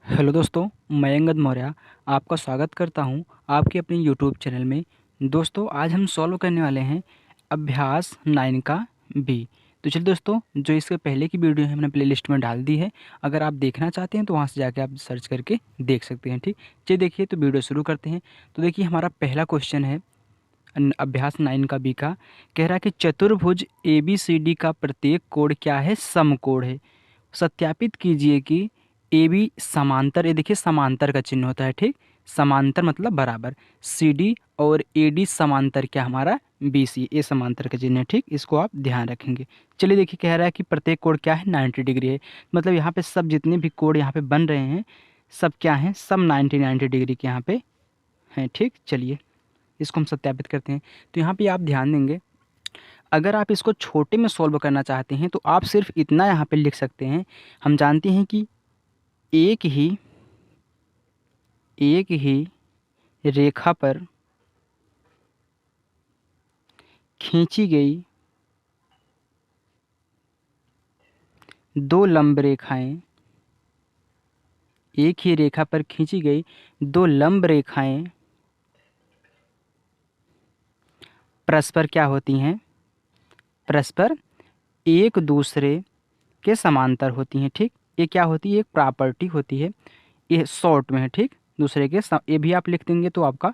Hello दोस्तों, मैं अंगद मौर्य आपका स्वागत करता हूं आपके अपने यूट्यूब चैनल में। दोस्तों, आज हम सॉल्व करने वाले हैं अभ्यास 9 का बी। तो चलिए दोस्तों, जो इसके पहले की वीडियो है हमने प्लेलिस्ट में डाल दी है। अगर आप देखना चाहते हैं तो वहां से जाके आप सर्च करके देख सकते हैं। ठीक, चलिए देखिए, तो वीडियो शुरू करते हैं। तो देखिए, हमारा पहला क्वेश्चन है अभ्यास 9 का बी का। कह रहा है कि चतुर्भुज ABCD का प्रत्येक कोण क्या है? समकोण है। सत्यापित कीजिए कि ए बी समांतर, ये देखिए समांतर का चिन्ह होता है। ठीक, समांतर मतलब बराबर। सी डी और ए डी समांतर क्या हमारा? बी सी, ये समांतर का चिन्ह है। ठीक, इसको आप ध्यान रखेंगे। चलिए देखिए, कह रहा है कि प्रत्येक कोण क्या है? 90 डिग्री है। मतलब यहाँ पे सब जितने भी कोण यहाँ पे बन रहे हैं सब क्या हैं? सब 90 डिग्री के यहाँ पे हैं। ठीक, चलिए इसको हम सत्यापित करते हैं। तो यहाँ पे आप ध्यान देंगे, अगर आप इसको छोटे में सॉल्व करना चाहते हैं तो आप सिर्फ इतना यहाँ पे लिख सकते हैं। हम जानते हैं कि एक ही रेखा पर खींची गई दो लंब रेखाएं, एक ही रेखा पर खींची गई दो लंब रेखाएं परस्पर क्या होती हैं? परस्पर एक दूसरे के समांतर होती हैं। ठीक, ये क्या होती है? एक प्रॉपर्टी होती है। ये शॉर्ट में है। ठीक, दूसरे के ये भी आप लिख देंगे तो आपका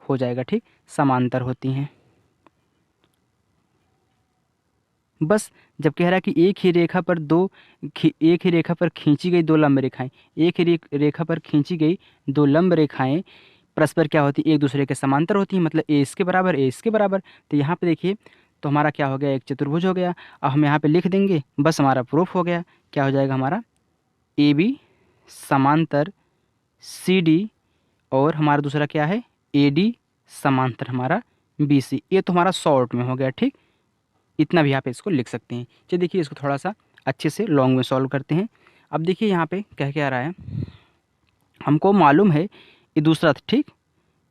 हो जाएगा। ठीक, समांतर होती हैं। बस जब कह रहा है कि एक ही रेखा पर खींची गई दो लंब रेखाएं, एक ही रेखा पर खींची गई दो लंब रेखाएं परस्पर क्या होती है? एक दूसरे के समांतर होती हैं। मतलब ए इसके बराबर, ए इसके बराबर। तो यहाँ पे देखिए, तो हमारा क्या हो गया? एक चतुर्भुज हो गया। अब हम यहाँ पे लिख देंगे, बस हमारा प्रूफ हो गया। क्या हो जाएगा हमारा? ए बी समांतर सी डी, और हमारा दूसरा क्या है? ए डी समांतर हमारा बी सी। ये तो हमारा शॉर्ट में हो गया। ठीक, इतना भी आप इसको लिख सकते हैं। चलिए देखिए, इसको थोड़ा सा अच्छे से लॉन्ग में सॉल्व करते हैं। अब देखिए यहाँ पे कह के आ रहा है, हमको मालूम है ये दूसरा था। ठीक,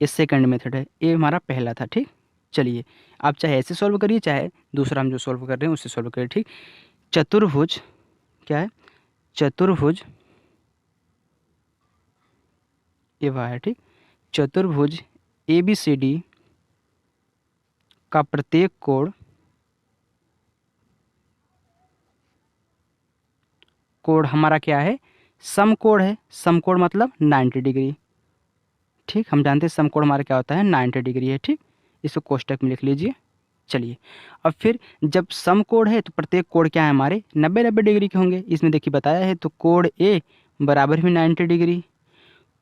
ये सेकंड मेथड है, ये हमारा पहला था। ठीक, चलिए आप चाहे ऐसे सॉल्व करिए, चाहे दूसरा हम जो सॉल्व कर रहे हैं उससे सॉल्व करिए। ठीक, चतुर्भुज क्या है? चतुर्भुज, ये वह है। ठीक, चतुर्भुज ABCD का प्रत्येक कोण हमारा क्या है? समकोण है। समकोण मतलब 90 डिग्री। ठीक, हम जानते हैं समकोण हमारा क्या होता है? 90 डिग्री है। ठीक, इसको कोष्टक में लिख लीजिए। चलिए, अब फिर जब समकोण है तो प्रत्येक कोण क्या है हमारे? 90-90 डिग्री के होंगे। इसमें देखिए बताया है, तो कोण ए बराबर भी 90 डिग्री,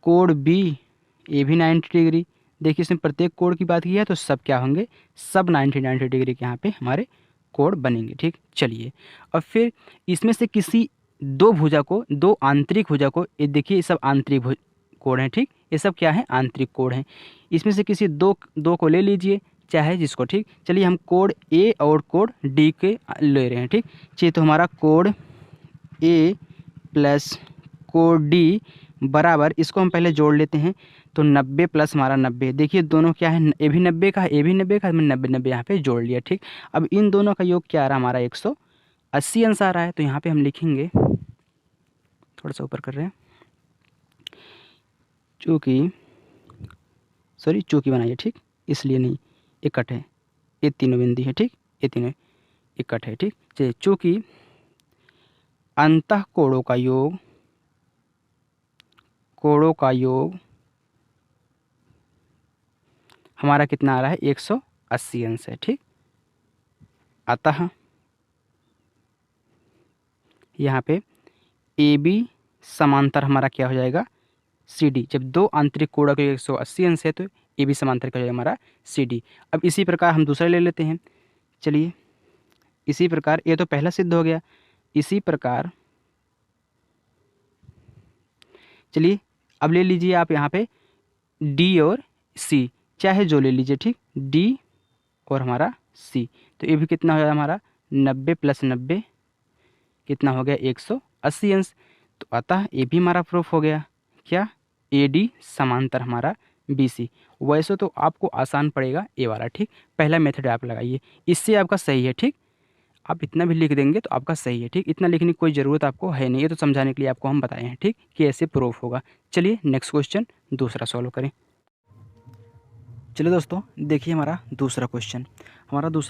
कोण बी ये भी 90 डिग्री। देखिए, इसमें प्रत्येक कोण की बात की है तो सब क्या होंगे? सब 90-90 डिग्री के यहाँ पे हमारे कोण बनेंगे। ठीक, चलिए अब फिर इसमें से किसी दो भुजा को, दो आंतरिक भुजा को, ये देखिए ये सब आंतरिक कोण है। ठीक, ये सब क्या है? आंतरिक कोण है। इसमें से किसी दो दो को ले लीजिए, चाहे जिसको। ठीक, चलिए हम कोण ए और कोण डी के ले रहे हैं। ठीक, चलिए तो हमारा कोण ए प्लस कोण डी बराबर, इसको हम पहले जोड़ लेते हैं। तो 90 प्लस हमारा 90, देखिए दोनों क्या है? ए भी 90 का है, ए भी 90 का है, हमने 90-90 यहाँ पे जोड़ लिया। ठीक, अब इन दोनों का योग क्या आ रहा है हमारा? 180 अंश आ रहा है। तो यहाँ पे हम लिखेंगे, थोड़ा सा ऊपर कर रहे हैं, चूँकि सॉरी चूँकि बनाइए। ठीक, इसलिए नहीं, ये कट है, ये तीनों बिंदी है। ठीक, ये तीनों ये कट है। ठीक, चलिए चूँकि अंतः कोणों का योग हमारा कितना आ रहा है? 180 अंश है। ठीक, अतः यहाँ पे ए बी समांतर हमारा क्या हो जाएगा? C D. जब दो आंतरिक कोणों के 180 अंश है तो ए बी समांतर क्या हो जाएगा हमारा? C D. अब इसी प्रकार हम दूसरा ले लेते हैं। चलिए, इसी प्रकार ये तो पहला सिद्ध हो गया। इसी प्रकार चलिए अब ले लीजिए आप यहाँ पे डी और सी, चाहे जो ले लीजिए। ठीक, डी और हमारा सी। तो ये भी कितना हो जाएगा हमारा? 90 प्लस 90 कितना हो गया? 180 अंश। तो अतः ये भी हमारा प्रूफ हो गया। क्या? ए डी समांतर हमारा बी सी। वैसे तो आपको आसान पड़ेगा ये वाला। ठीक, पहला मेथड आप लगाइए, इससे आपका सही है। ठीक, आप इतना भी लिख देंगे तो आपका सही है, ठीक। इतना लिखने की कोई ज़रूरत आपको है नहीं, ये तो समझाने के लिए आपको हम बताए हैं, ठीक, कि ऐसे प्रूफ होगा। चलिए नेक्स्ट क्वेश्चन दूसरा सॉल्व करें। चलिए दोस्तों देखिए हमारा दूसरा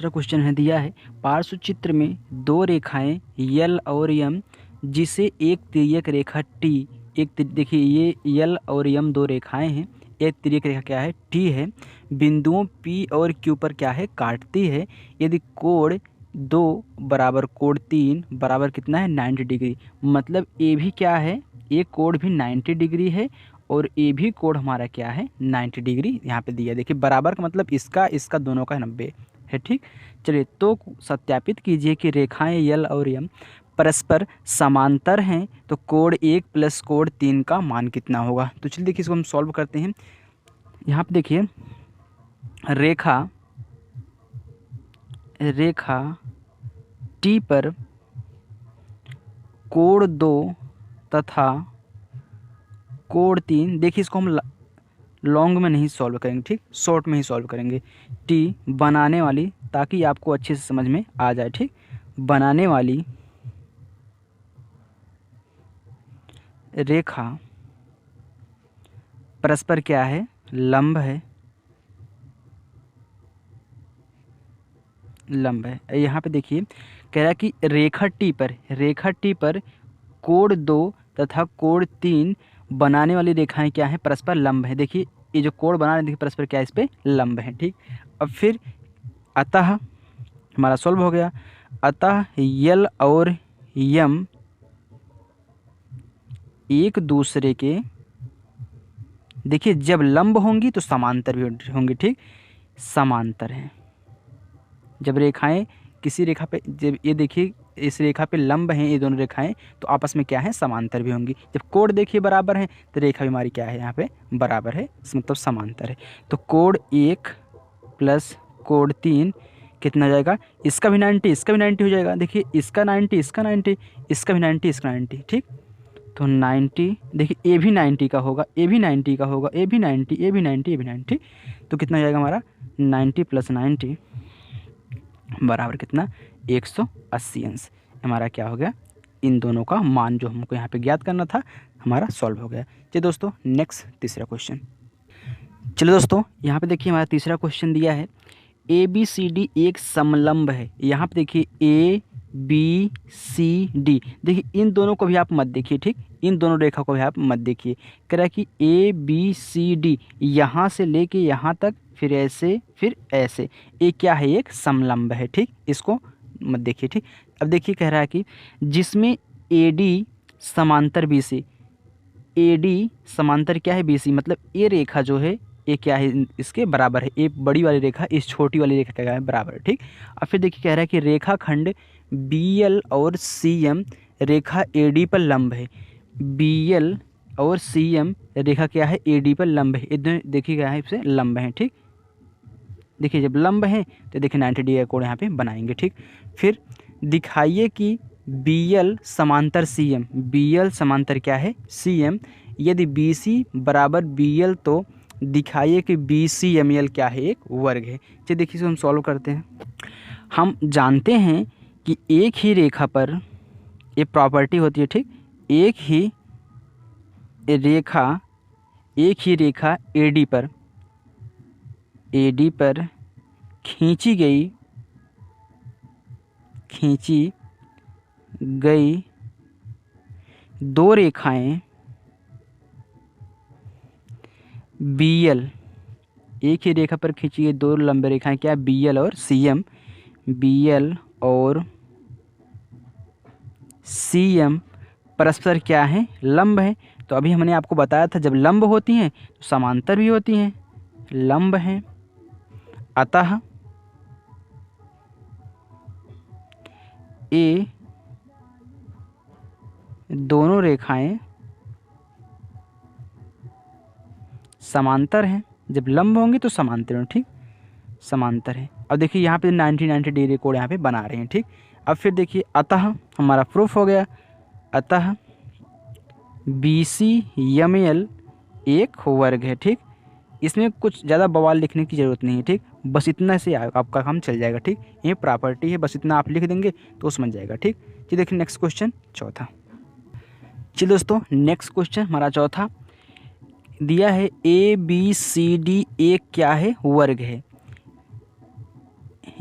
क्वेश्चन है दिया है पार्श्व चित्र में दो रेखाएं यल और यम जिसे एक तिर्यक रेखा टी, देखिए ये यल और यम दो रेखाएं हैं, एक तिर्यक रेखा क्या है टी है, बिंदुओं पी और क्यू पर क्या है काटती है, यदि कोण 2 बराबर कोण 3 बराबर कितना है 90 डिग्री, मतलब ए भी क्या है, एक कोण भी 90 डिग्री है और ए भी कोण हमारा क्या है 90 डिग्री यहाँ पे दिया। देखिए बराबर का मतलब इसका दोनों का 90 है, ठीक। चलिए तो सत्यापित कीजिए कि रेखाएं यल और यम परस्पर समांतर हैं, तो कोण 1 प्लस कोण 3 का मान कितना होगा। तो चलिए देखिए इसको हम सॉल्व करते हैं। यहाँ पे देखिए रेखा टी पर कोण 2 तथा कोण 3, देखिए इसको हम लॉन्ग में नहीं सॉल्व करेंगे, ठीक, शॉर्ट में ही सॉल्व करेंगे। टी बनाने वाली, ताकि आपको अच्छे से समझ में आ जाए, ठीक, बनाने वाली रेखा परस्पर क्या है लंब है, यहाँ पे देखिए कह रहा है कि रेखा टी पर कोण 2 तथा कोण 3 बनाने वाली रेखाएं क्या हैं परस्पर लंब है। देखिए ये जो कोण बना रहे हैं देखिए परस्पर क्या है इस पे लंब है, ठीक। अब फिर अतः हमारा सॉल्व हो गया, अतः यल और यम एक दूसरे के, देखिए जब लंब होंगी तो समांतर भी होंगी, ठीक, समांतर हैं। जब रेखाएं किसी रेखा पे, जब ये देखिए इस रेखा पे लंब हैं ये दोनों रेखाएं, तो आपस में क्या है समांतर भी होंगी। जब कोण देखिए बराबर है तो रेखा भी हमारी क्या है यहाँ पे बराबर है, मतलब समांतर है। तो कोण 1 प्लस कोण 3 कितना जाएगा, इसका भी 90 इसका भी 90 हो जाएगा। देखिए इसका 90 इसका 90 इसका भी 90 इसका 90, ठीक। तो 90, देखिए ए भी 90 का होगा, ए भी 90 का होगा, ए भी 90 ए भी 90 ए भी 90, तो कितना जाएगा हमारा 90 प्लस 90 बराबर कितना 180 अंश। हमारा क्या हो गया, इन दोनों का मान जो हमको यहाँ पे ज्ञात करना था हमारा सॉल्व हो गया। चलिए दोस्तों नेक्स्ट तीसरा क्वेश्चन। चलिए दोस्तों यहाँ पे देखिए हमारा तीसरा क्वेश्चन दिया है ए बी सी डी एक समलंब है। यहाँ पे देखिए ए बी सी डी, देखिए इन दोनों को भी आप मत देखिए, ठीक, इन दोनों रेखा को भी आप मत देखिए। कह रहा है कि ए बी सी डी यहाँ से लेके यहाँ तक फिर ऐसे फिर ऐसे, ये क्या है एक समलंब है, ठीक, इसको मत देखिए, ठीक। अब देखिए कह रहा है कि जिसमें ए डी समांतर बी सी, ए डी समांतर क्या है बी सी, मतलब ये रेखा जो है ये क्या है इसके बराबर है, ये बड़ी वाली रेखा इस छोटी वाली रेखा क्या है बराबर है, ठीक। अब फिर देखिए कह रहा है कि रेखाखंड बी एल और C M Rekha A D पर लंब है, बी एल और सी एम रेखा क्या है ए डी पर लंब है, इधर देखिए क्या है इससे लंब है, ठीक। देखिए जब लंब है तो देखिए 90 डिग्री का कोण यहाँ पे बनाएंगे, ठीक। फिर दिखाइए कि बी एल समांतर सी एम, बी एल समांतर क्या है सी एम, यदि बी सी बराबर बी एल तो दिखाइए कि बी सी एम एल क्या है एक वर्ग है। चलिए देखिए इसको हम सॉल्व करते हैं। हम जानते हैं कि एक ही रेखा पर ये प्रॉपर्टी होती है, ठीक, एक ही रेखा एडी पर खींची गई दो रेखाएं BL, एक ही रेखा पर खींची गई दो लंबे रेखाएं क्या BL और CM, BL और CM परस्पर क्या है लंब है। तो अभी हमने आपको बताया था जब लंब होती हैं तो समांतर भी होती हैं, लंब हैं, अतः ये दोनों रेखाएं समांतर हैं, जब लंब होंगी तो समांतर हैं, ठीक, समांतर है। अब देखिए यहाँ पे 90 डिग्री कोण यहाँ पे बना रहे हैं, ठीक। अब फिर देखिए अतः हमारा प्रूफ हो गया, अतः BCML एक वर्ग है, ठीक। इसमें कुछ ज़्यादा बवाल लिखने की ज़रूरत नहीं है, ठीक, बस इतना से आपका काम चल जाएगा। ठीक, ये प्रॉपर्टी है, बस इतना आप लिख देंगे तो समझ जाएगा। ठीक, चलिए देखिए नेक्स्ट क्वेश्चन चौथा। चलिए दोस्तों नेक्स्ट क्वेश्चन हमारा चौथा दिया है ABCD एक क्या है, वर्ग है।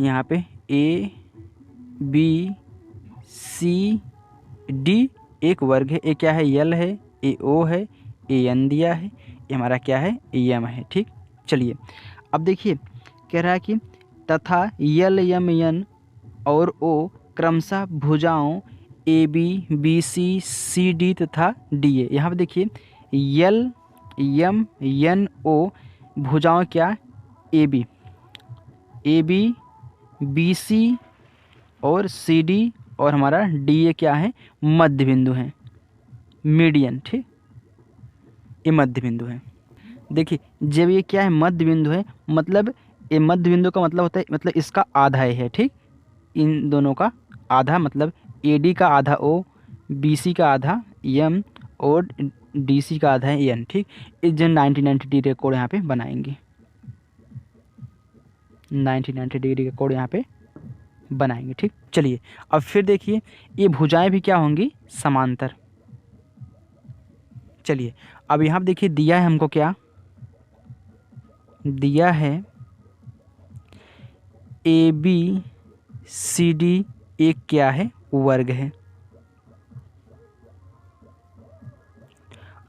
यहाँ पे ABCD एक वर्ग है। ए क्या है, यल है, AO है, AN दिया है, ये हमारा क्या है, AM है। ठीक, चलिए अब देखिए कह रहा है कि तथा यल यम यन और O क्रमशः भुजाओं AB BC CD तथा DA। यहाँ पे देखिए यल यम यन O भुजाओं क्या, AB BC और CD और हमारा DA क्या है, मध्य बिंदु है, मीडियन। ठीक, ये मध्य बिंदु है। देखिए जब ये क्या है, मध्य बिंदु है, मतलब ये मध्य बिंदु का मतलब होता है, मतलब इसका आधा है। ठीक, इन दोनों का आधा, मतलब AD का आधा O, BC का आधा M और DC का आधा है N। ठीक, इस जो 90 डिग्री कोण यहाँ पे बनाएंगे, 90 डिग्री का कोण यहाँ पे बनाएंगे। ठीक, चलिए अब फिर देखिए ये भुजाएं भी क्या होंगी, समांतर। चलिए अब यहाँ पे देखिए दिया है हमको क्या, दिया है ABCD एक क्या है, वर्ग है,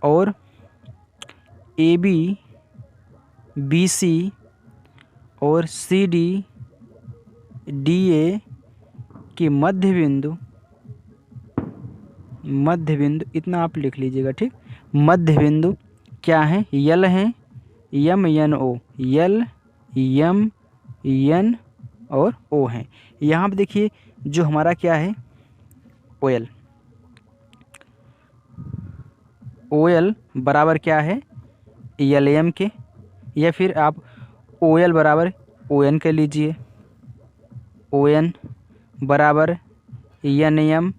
और ABBC और CD DA की मध्य बिंदु इतना आप लिख लीजिएगा। ठीक, मध्य बिंदु क्या है, यल है, यम यन ओ, यल यम यन और ओ है। यहाँ पे देखिए जो हमारा क्या है, OL बराबर क्या है, LM के, या फिर आप OL बराबर ON कर लीजिए, ON बराबर NM,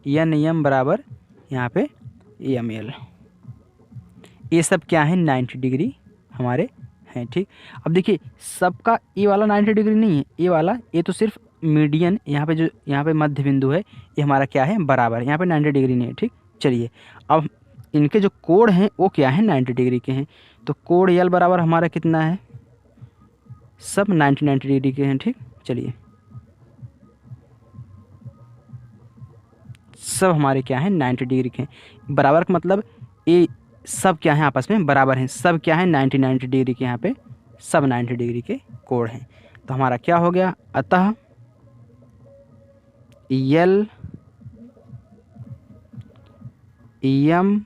NM बराबर यहाँ पे ML। ये सब क्या है, 90 डिग्री हमारे हैं। ठीक, अब देखिए सबका ये वाला 90 डिग्री नहीं है, ये तो सिर्फ मीडियन, यहाँ पे जो यहाँ पे मध्य बिंदु है ये हमारा क्या है, बराबर, यहाँ पे 90 डिग्री नहीं है। ठीक, चलिए अब इनके जो कोण हैं वो क्या है, 90 डिग्री के हैं। तो कोण यल बराबर हमारा कितना है, सब 90 डिग्री के हैं। ठीक, चलिए सब हमारे क्या हैं, 90 डिग्री के हैं। बराबर का मतलब ये सब क्या है, आपस में बराबर हैं, सब क्या है, 90 डिग्री के, यहाँ पे सब 90 डिग्री के कोण हैं। तो हमारा क्या हो गया, अतः यल यम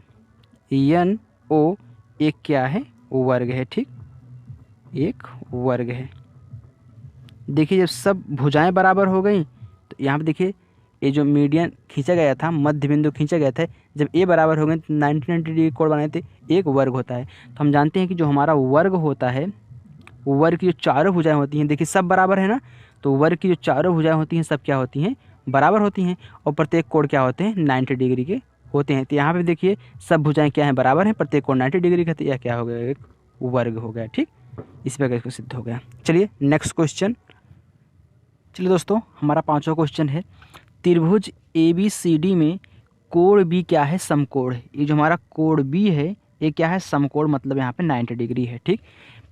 यन ओ एक क्या है, वर्ग है। ठीक, एक वर्ग है। देखिए जब सब भुजाएं बराबर हो गई तो यहाँ पे देखिए ये जो मीडियन खींचा गया था, मध्य बिंदु खींचा गया था, जब ए बराबर हो गए तो 90 डिग्री कोण बनाए थे, एक वर्ग होता है। तो हम जानते हैं कि जो हमारा वर्ग होता है, वर्ग की जो चारों भुजाएं होती हैं, देखिए सब बराबर है ना, तो वर्ग की जो चारों भुजाएं होती हैं सब क्या होती हैं, बराबर होती हैं, और प्रत्येक कोण क्या होते हैं, 90 डिग्री के होते हैं। तो यहाँ पे देखिए सब भुजाएं क्या हैं, बराबर हैं, प्रत्येक कोण 90 डिग्री का, तो यह क्या हो गया, एक वर्ग हो गया। ठीक, इस प्रकार सिद्ध हो गया। चलिए नेक्स्ट क्वेश्चन। चलिए दोस्तों हमारा पांचवा क्वेश्चन है, त्रिभुज ABCD में कोण B क्या है, समकोण है। ये जो हमारा कोण B है ये क्या है, समकोण, मतलब यहाँ पे 90 डिग्री है। ठीक,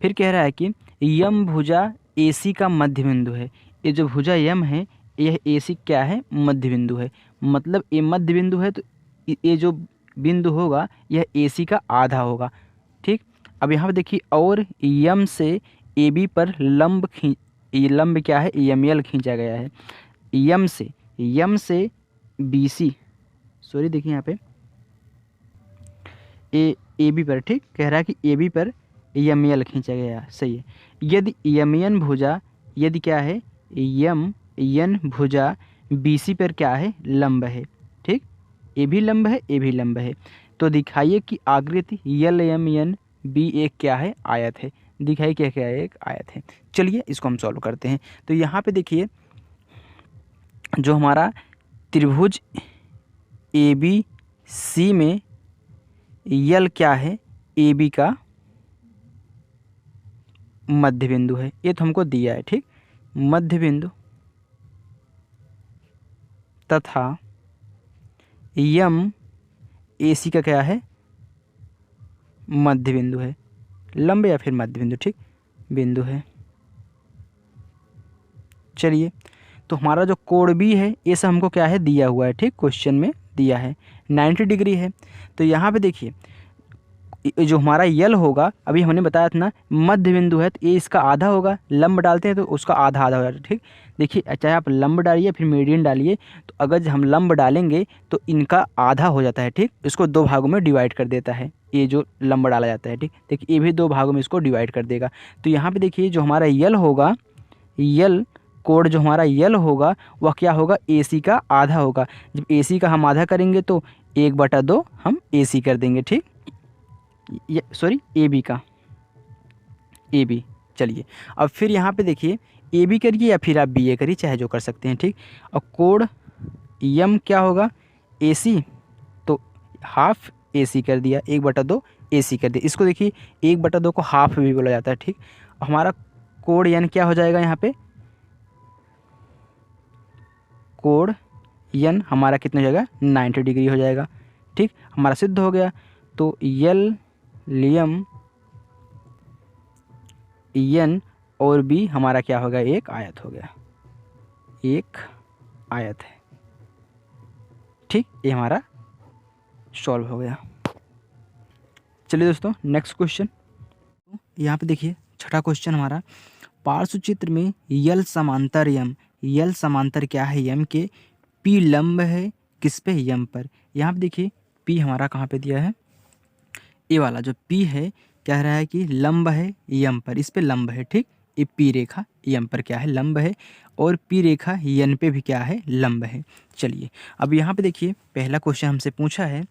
फिर कह रहा है कि यम भुजा AC का मध्य बिंदु है। ये जो भुजा यम है यह AC क्या है, मध्य बिंदु है, मतलब ये मध्य बिंदु है, तो ये जो बिंदु होगा यह AC का आधा होगा। ठीक, अब यहाँ पे देखिए और यम से AB पर लंब ये लंब क्या है, ML खींचा गया है। यम से BC, सॉरी देखिए यहाँ पे AB पर, ठीक, कह रहा है कि AB पर ML खींचा गया है, सही है। यदि MN भुजा, यदि क्या है, MN भुजा BC पर क्या है, लंब है। ठीक, ए भी लंब है, ए भी लंब है, तो दिखाइए कि आकृति LMNB एक क्या है, आयत है। दिखाइए क्या क्या है, एक आयत है। चलिए इसको हम सॉल्व करते हैं। तो यहाँ पे देखिए जो हमारा त्रिभुज ABC में यल क्या है, AB का मध्य बिंदु है, ये तो हमको दिया है, ठीक। मध्य बिंदु तथा यम AC का क्या है, मध्य बिंदु है, लंब या फिर मध्य बिंदु, ठीक, बिंदु है। चलिए, तो हमारा जो कोण B है ये सब हमको क्या है, दिया हुआ है, ठीक, क्वेश्चन में दिया है 90 डिग्री है। तो यहाँ पे देखिए जो हमारा यल होगा, अभी हमने बताया था ना मध्य बिंदु है, तो ये इसका आधा होगा, लंब डालते हैं तो उसका आधा आधा हो जाता है, ठीक। देखिए चाहे आप लंब डालिए फिर मीडियन डालिए, तो अगर हम लंब डालेंगे तो इनका आधा हो जाता है, ठीक, इसको 2 भागों में डिवाइड कर देता है, ये जो लंब डाला जाता है, ठीक। देखिए ये भी 2 भागों में इसको डिवाइड कर देगा। तो यहाँ पर देखिए जो हमारा यल होगा, यल कोण जो हमारा यल होगा वह क्या होगा, AC का आधा होगा। जब AC का हम आधा करेंगे तो 1/2 हम AC कर देंगे, ठीक, सॉरी AB का, AB। चलिए अब फिर यहाँ पे देखिए AB करिए या फिर आप BA करिए, चाहे जो कर सकते हैं, ठीक। और कोण यम क्या होगा, AC, तो हाफ AC कर दिया, 1/2 AC कर दिया। इसको देखिए 1/2 को हाफ भी बोला जाता है, ठीक। हमारा कोण यन क्या हो जाएगा, यहाँ पे कोण यन हमारा कितना हो जाएगा, 90 डिग्री हो जाएगा, ठीक, हमारा सिद्ध हो गया। तो यल लियम यन और B हमारा क्या हो गया, एक आयत हो गया, एक आयत है, ठीक, ये हमारा सॉल्व हो गया। चलिए दोस्तों नेक्स्ट क्वेश्चन, यहाँ पे देखिए छठा क्वेश्चन हमारा, पार्श्व चित्र में यल समांतर यम, यल समांतर क्या है यम के, P लंब है किस पे, यम पर। यहाँ पे देखिए P हमारा कहाँ पे दिया है, ये वाला जो P है कह रहा है कि लंब है यम पर, इस पे लंब है, ठीक, ये P रेखा यम पर क्या है, लंब है, और P रेखा यन पे भी क्या है, लंब है। चलिए अब यहाँ पे देखिए पहला क्वेश्चन हमसे पूछा है,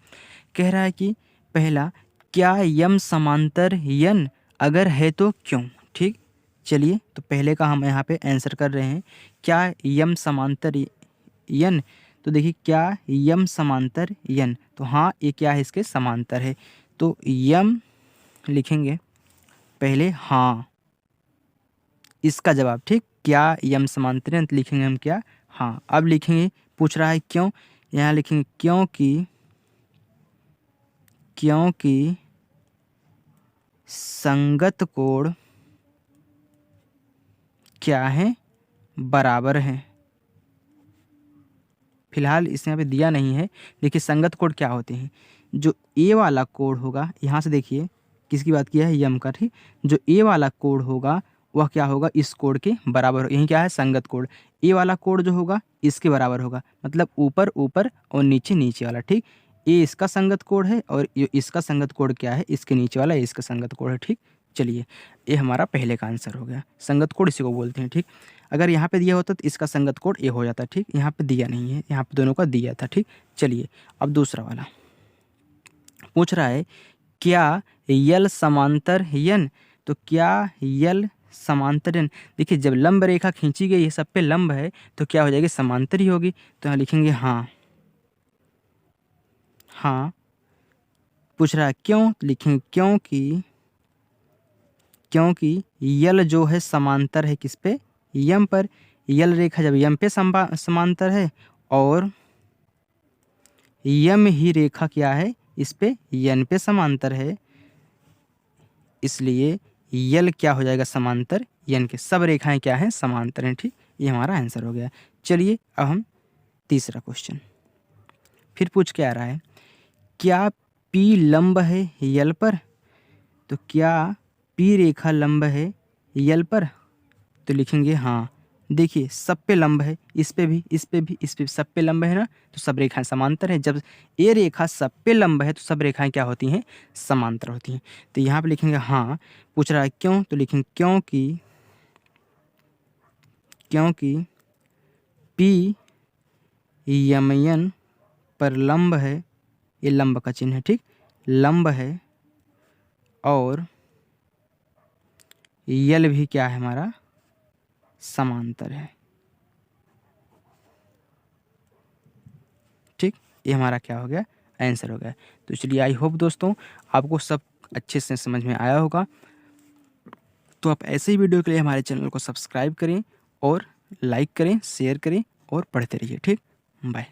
कह रहा है कि पहला, क्या यम समांतर यन, अगर है तो क्यों, ठीक। चलिए तो पहले का हम यहाँ पे आंसर कर रहे हैं, क्या यम समांतर यन, तो देखिए क्या यम समांतर यन, तो हाँ ये क्या है, इसके समांतर है, तो यम लिखेंगे पहले, हाँ इसका जवाब, ठीक, क्या यम समांतर यन, तो लिखेंगे हम क्या, हाँ। अब लिखेंगे, पूछ रहा है क्यों, यहाँ लिखेंगे क्योंकि संगत कोण क्या है, बराबर है। फिलहाल इस यहाँ पे दिया नहीं है। देखिए संगत कोण क्या होते हैं, जो ए वाला कोण होगा, यहाँ से देखिए किसकी बात किया है, यम का, ठीक, जो ए वाला कोण होगा वह क्या होगा, इस कोण के बराबर हो, यही क्या है, संगत कोण। ए वाला कोण जो होगा इसके बराबर होगा, मतलब ऊपर ऊपर और नीचे नीचे वाला, ठीक। ए इसका संगत कोण है और ये इसका संगत कोण क्या है, इसके नीचे वाला इसका संगत कोण है, ठीक। चलिए ये हमारा पहले का आंसर हो गया, संगत कोण इसी को बोलते हैं, ठीक। अगर यहाँ पे दिया होता तो इसका संगत कोण ए हो जाता, ठीक, यहाँ पे दिया नहीं है, यहाँ पे दोनों का दिया था, ठीक। चलिए अब दूसरा वाला पूछ रहा है, क्या यल समांतर यन, तो क्या यल समांतर यन, देखिए जब लंब रेखा खींची गई है सब पे लंब है तो क्या हो जाएगी, समांतर ही होगी, तो यहाँ लिखेंगे हाँ, हाँ। पूछ रहा है क्यों, लिखेंगे क्योंकि यल जो है समांतर है किस पे, यम पर, यल रेखा जब यम पे समांतर है और यम ही रेखा क्या है, इस पे यन पे समांतर है, इसलिए यल क्या हो जाएगा, समांतर यन के, सब रेखाएं क्या हैं, समांतर हैं, ठीक। ये हमारा आंसर हो गया। चलिए अब हम तीसरा क्वेश्चन फिर पूछ के आ रहा है, क्या P लंब है यल पर, तो क्या P रेखा लंब है यल पर, तो लिखेंगे हाँ। देखिए सब पे लंब है, इस पे भी, इस पे भी, इस पे भी, सब पे लंब है ना, तो सब रेखाएं समांतर है। जब ये रेखा सब पे लंब है तो सब रेखाएं क्या होती हैं, समांतर होती हैं। तो यहाँ पे लिखेंगे हाँ। पूछ रहा है क्यों, तो लिखेंगे क्योंकि P यमयन पर लंब है, ये लंब का चिन्ह है, ठीक, लंब है, और यल भी क्या है हमारा, समांतर है, ठीक। ये हमारा क्या हो गया, आंसर हो गया। तो चलिए आई होप दोस्तों आपको सब अच्छे से समझ में आया होगा। तो आप ऐसे ही वीडियो के लिए हमारे चैनल को सब्सक्राइब करें और लाइक करें, शेयर करें और पढ़ते रहिए। ठीक, बाय।